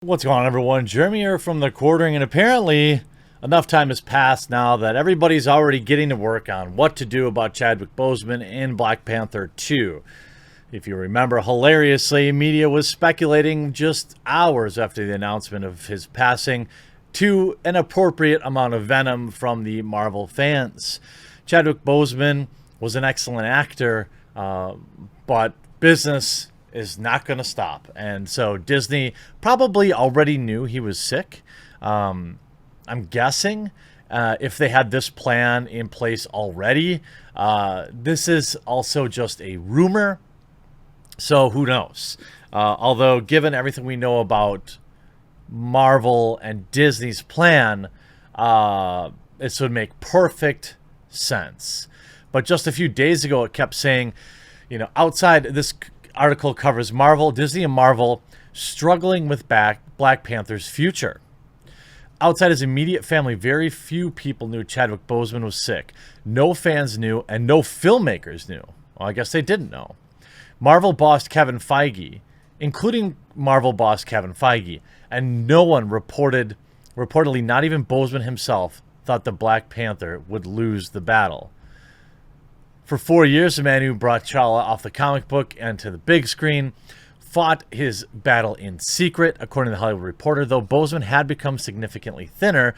What's going on, everyone? Jeremy here from the Quartering, and apparently enough time has passed now that everybody's already getting to work on what to do about Chadwick Boseman in Black Panther 2. If you remember, hilariously, media was speculating just hours after the announcement of his passing to an appropriate amount of venom from the Marvel fans. Chadwick Boseman was an excellent actor, but business is not going to stop. And so Disney probably already knew he was sick. I'm guessing if they had this plan in place already. This is also just a rumor, so who knows? Although, given everything we know about Marvel and Disney's plan, this would make perfect sense. But just a few days ago, it kept saying, outside this article covers Disney and Marvel struggling with Black Panther's future. Outside his immediate family, very few people knew Chadwick Boseman was sick. No fans knew, and no filmmakers knew. Well, I guess they didn't know. Marvel boss Kevin Feige, including Marvel boss Kevin Feige, and no one reportedly not even Boseman himself, thought the Black Panther would lose the battle. For 4 years, the man who brought T'Challa off the comic book and to the big screen fought his battle in secret, according to the Hollywood Reporter. Though Boseman had become significantly thinner,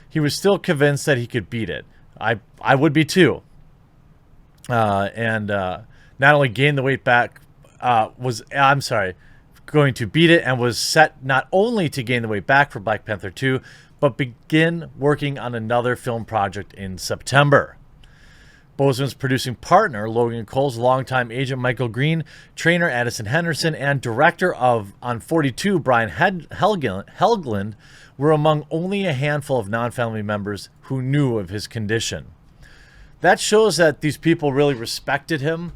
he was still convinced that he could beat it. I would be too. And not only gained the weight back, going to beat it, and was set not only to gain the weight back for Black Panther 2, but begin working on another film project in September. Boseman's producing partner, Logan Cole's longtime agent Michael Green, trainer Addison Henderson, and director of On 42, Brian Helgeland, were among only a handful of non-family members who knew of his condition. That shows that these people really respected him.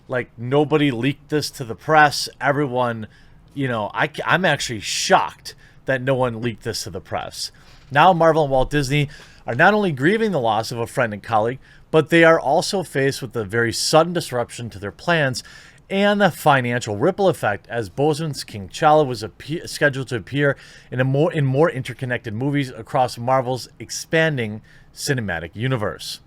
Like, nobody leaked this to the press. Everyone, I'm actually shocked that no one leaked this to the press. Now Marvel and Walt Disney are not only grieving the loss of a friend and colleague, but they are also faced with a very sudden disruption to their plans and a financial ripple effect, as Boseman's King T'Challa was scheduled to appear in more interconnected movies across Marvel's expanding cinematic universe.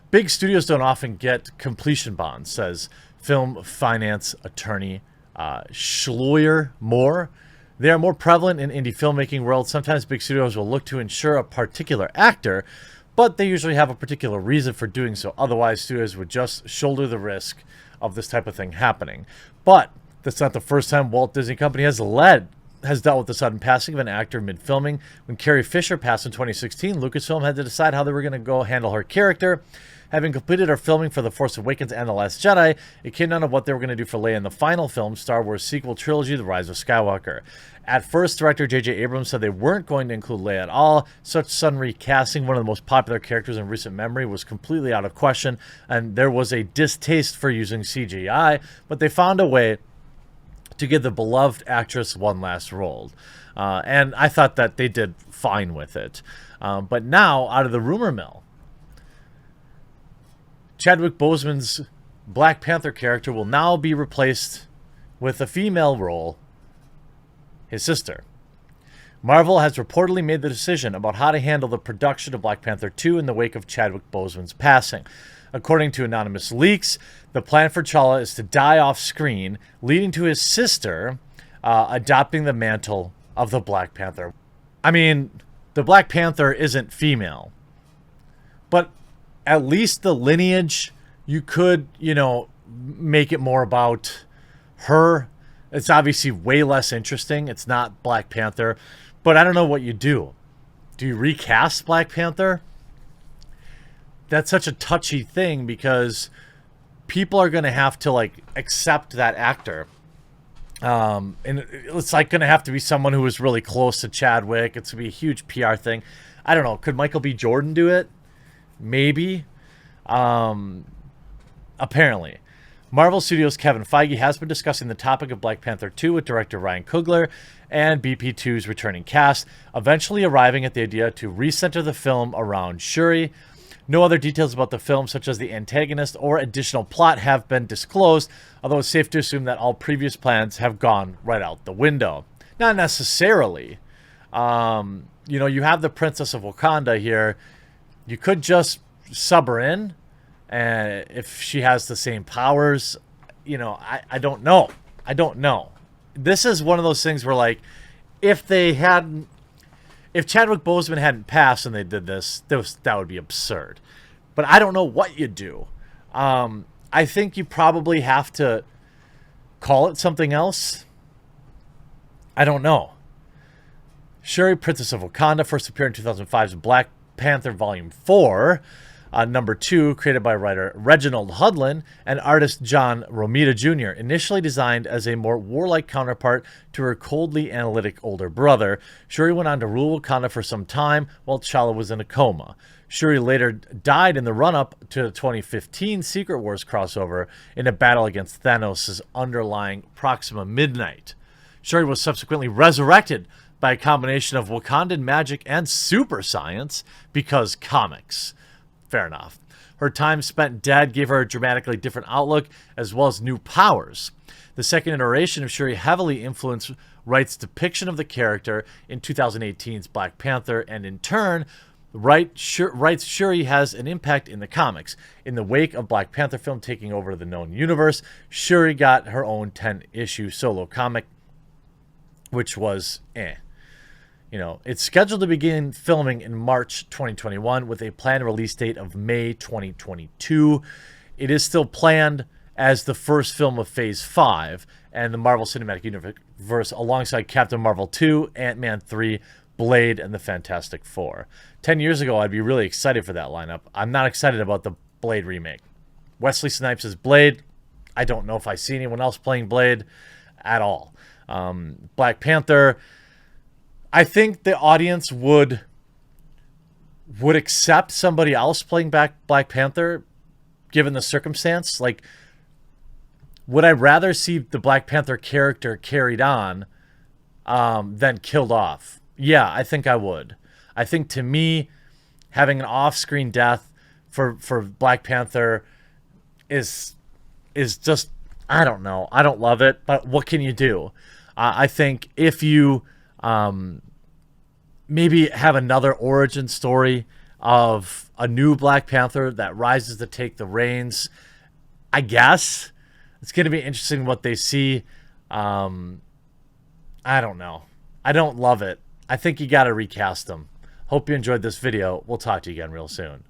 Big studios don't often get completion bonds, says film finance attorney Schloyer Moore. They are more prevalent in indie filmmaking world. Sometimes big studios will look to insure a particular actor, but they usually have a particular reason for doing so. Otherwise, studios would just shoulder the risk of this type of thing happening. But that's not the first time Walt Disney Company has dealt with the sudden passing of an actor mid-filming. When Carrie Fisher passed in 2016, Lucasfilm had to decide how they were going to go handle her character. Having completed our filming for The Force Awakens and The Last Jedi, it came down to what they were going to do for Leia in the final film, Star Wars sequel trilogy, The Rise of Skywalker. At first, director J.J. Abrams said they weren't going to include Leia at all. Such sudden recasting, one of the most popular characters in recent memory, was completely out of question, and there was a distaste for using CGI, but they found a way to give the beloved actress one last role. And I thought that they did fine with it. But now, out of the rumor mill, Chadwick Boseman's Black Panther character will now be replaced with a female role, his sister. Marvel has reportedly made the decision about how to handle the production of Black Panther 2 in the wake of Chadwick Boseman's passing. According to anonymous leaks, the plan for T'Challa is to die off screen, leading to his sister adopting the mantle of the Black Panther. I mean, the Black Panther isn't female, but at least the lineage, you could, make it more about her. It's obviously way less interesting. It's not Black Panther, but I don't know what you do. Do you recast Black Panther? That's such a touchy thing because people are going to have to accept that actor. And it's going to have to be someone who is really close to Chadwick. It's going to be a huge PR thing. I don't know. Could Michael B. Jordan do it? Maybe. Apparently. Marvel Studios' Kevin Feige has been discussing the topic of Black Panther 2 with director Ryan Coogler and BP2's returning cast, eventually arriving at the idea to recenter the film around Shuri. No other details about the film, such as the antagonist or additional plot, have been disclosed, although it's safe to assume that all previous plans have gone right out the window. Not necessarily. You know, you have the Princess of Wakanda here. You could just sub her in, and if she has the same powers, you know, I don't know. I don't know. This is one of those things where, like, if Chadwick Boseman hadn't passed and they did this, that would be absurd. But I don't know what you do. I think you probably have to call it something else. I don't know. Shuri, Princess of Wakanda, first appeared in 2005's Black Panther Volume 4. Number 2, created by writer Reginald Hudlin and artist John Romita Jr., initially designed as a more warlike counterpart to her coldly analytic older brother. Shuri went on to rule Wakanda for some time while T'Challa was in a coma. Shuri later died in the run-up to the 2015 Secret Wars crossover in a battle against Thanos' underlying Proxima Midnight. Shuri was subsequently resurrected by a combination of Wakandan magic and super science because comics. Fair enough. Her time spent dead gave her a dramatically different outlook as well as new powers. The second iteration of Shuri heavily influenced Wright's depiction of the character in 2018's Black Panther, and in turn, Wright's Shuri has an impact in the comics. In the wake of Black Panther film taking over the known universe, Shuri got her own 10-issue solo comic, which was You know, it's scheduled to begin filming in March 2021 with a planned release date of May 2022. It is still planned as the first film of Phase 5 and the Marvel Cinematic Universe alongside Captain Marvel 2, Ant-Man 3, Blade, and the Fantastic Four. 10 years ago, I'd be really excited for that lineup. I'm not excited about the Blade remake. Wesley Snipes is Blade. I don't know if I see anyone else playing Blade at all. Black Panther, I think the audience would accept somebody else playing Black Panther given the circumstance. Like, would I rather see the Black Panther character carried on than killed off? Yeah, I think I would. I think, to me, having an off-screen death for Black Panther is just, I don't know. I don't love it, but what can you do? I think if you maybe have another origin story of a new Black Panther that rises to take the reins, I guess it's going to be interesting what they see. I don't know. I don't love it. I think you got to recast them. Hope you enjoyed this video. We'll talk to you again real soon.